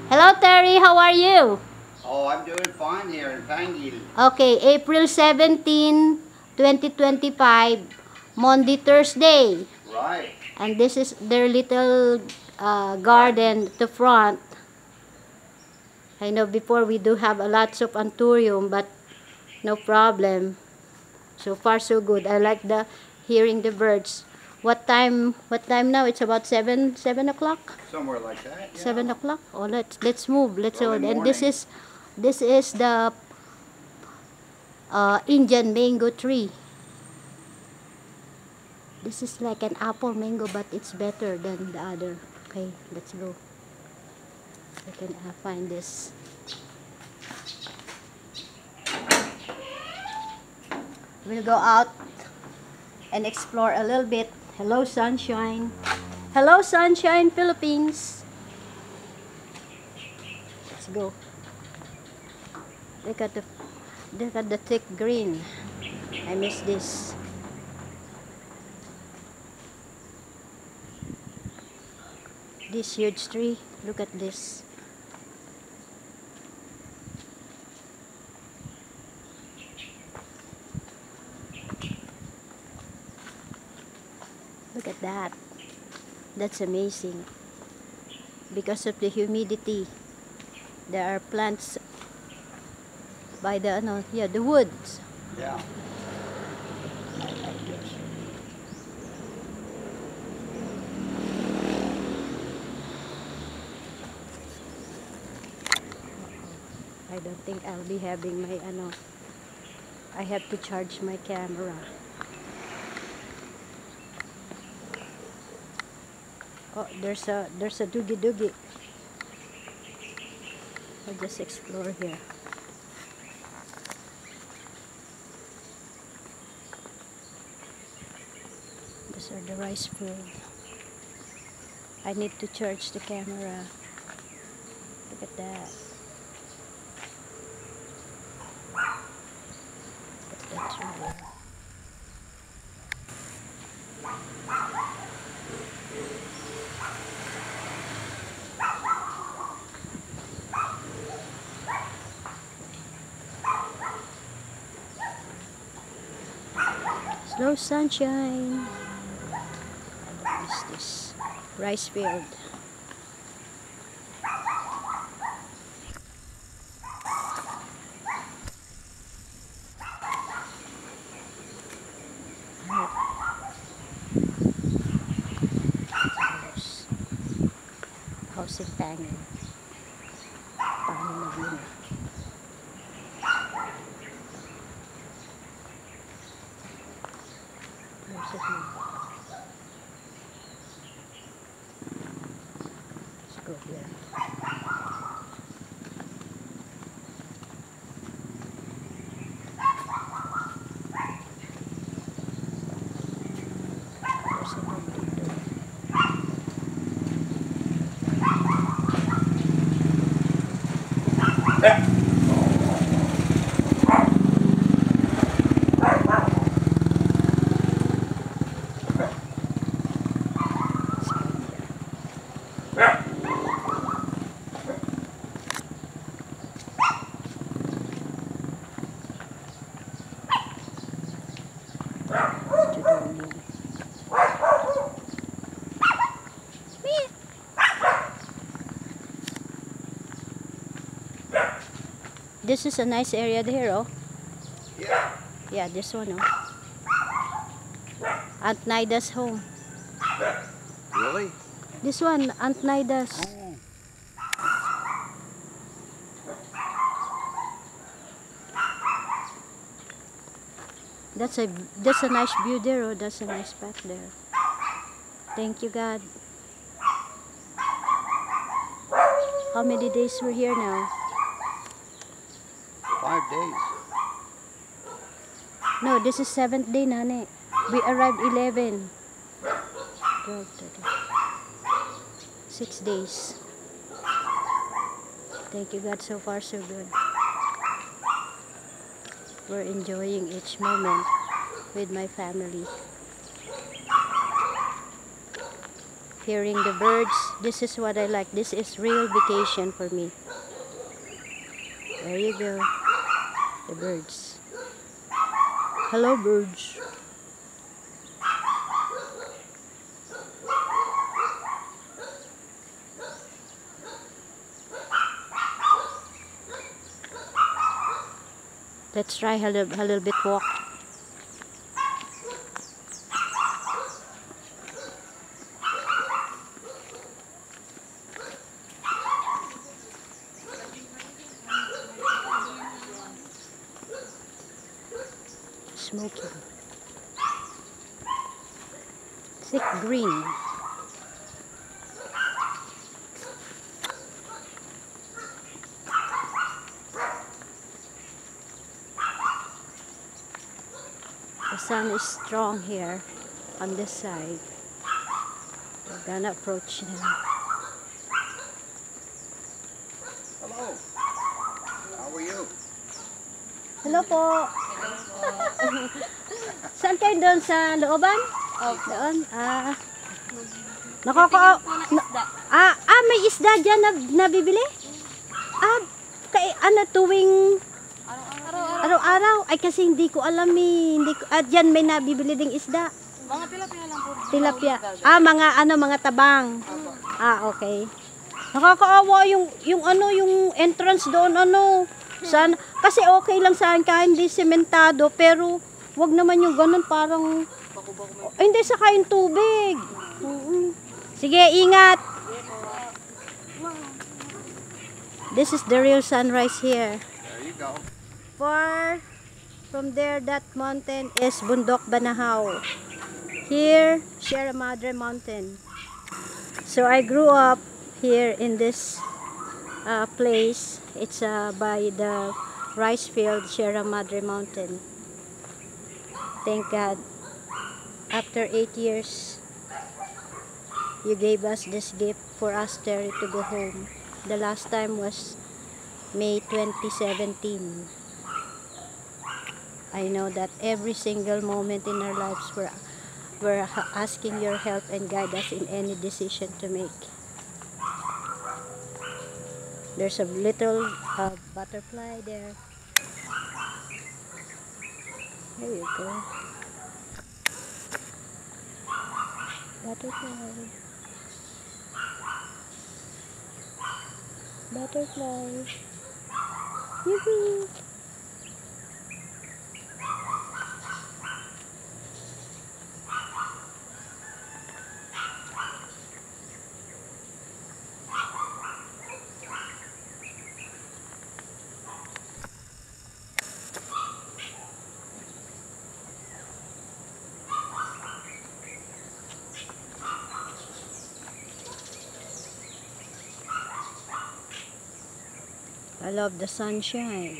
Hello, Terry. How are you? Oh, I'm doing fine here in Pangil. Okay, April 17, 2025, Monday, Thursday. Right. And this is their little garden to front. I know before we do have a lots of anthurium, but no problem. So far so good. I like the hearing the birds. What time now? It's about 7 o'clock. Somewhere like that. Yeah. 7 o'clock. Oh, let's move. Let's Early and this morning. is the Indian mango tree. This is like an apple mango, but it's better than the other. Okay, let's go. I can find this. We'll go out and explore a little bit. Hello, sunshine. Hello, sunshine, Philippines. Let's go. Look at the thick green. I miss this. This huge tree. Look at this. Look at that. That's amazing. Because of the humidity, there are plants by the the woods. Yeah. I don't think I'll be having my I have to charge my camera. Oh, there's a doogie. I'll just explore here. These are the rice field. I need to charge the camera. Look at that. That's really. Slow sunshine. What is this? Rice field. House in Pangil. Pangil Laguna. There's a view. Let's go here. There's a road dito. This is a nice area there, oh. Yeah. Yeah, this one, oh. Aunt Nida's home. Really? This one, Aunt Nida's. Oh. That's a nice view there, oh. That's a nice spot there. Thank you, God. How many days we're here now? 5 days. No, this is 7th day, Nane. We arrived 11. 12, 13. 6 days. Thank you, God. So far, so good. We're enjoying each moment with my family. hearing the birds. This is what I like. This is real vacation for me. There you go. The birds. Hello, birds. Let's try a little bit walk. Smoky. Thick green. The sun is strong here on this side. We're gonna approach them. Hello. How are you? Hello po. Saan kayo doon sa looban? Doon. May isda dyan na nabibili? Tuwing araw-araw. Ay, kasi hindi ko alam eh. Dyan may nabibili ding isda. Mga tilapia lang po. Tilapia. Mga tabang. Okay. Nakakaawa yung entrance doon, kasi okay lang sa akin kahit hindi sementado, pero wag naman yung ganun parang hindi sa kain tubig. Sige, ingat. This is the real sunrise here. There you go. Far from there, that mountain is Bundok Banahaw. Here, Sierra Madre Mountain. So I grew up here in this place. It's by the rice field, Sierra Madre Mountain. Thank God. After 8 years, you gave us this gift for us, Terry, to go home. The last time was May 2017. I know that every single moment in our lives we're asking your help and guide us in any decision to make. There's a little butterfly there. There you go. Butterfly. Butterfly. Yoo-hoo. I love the sunshine.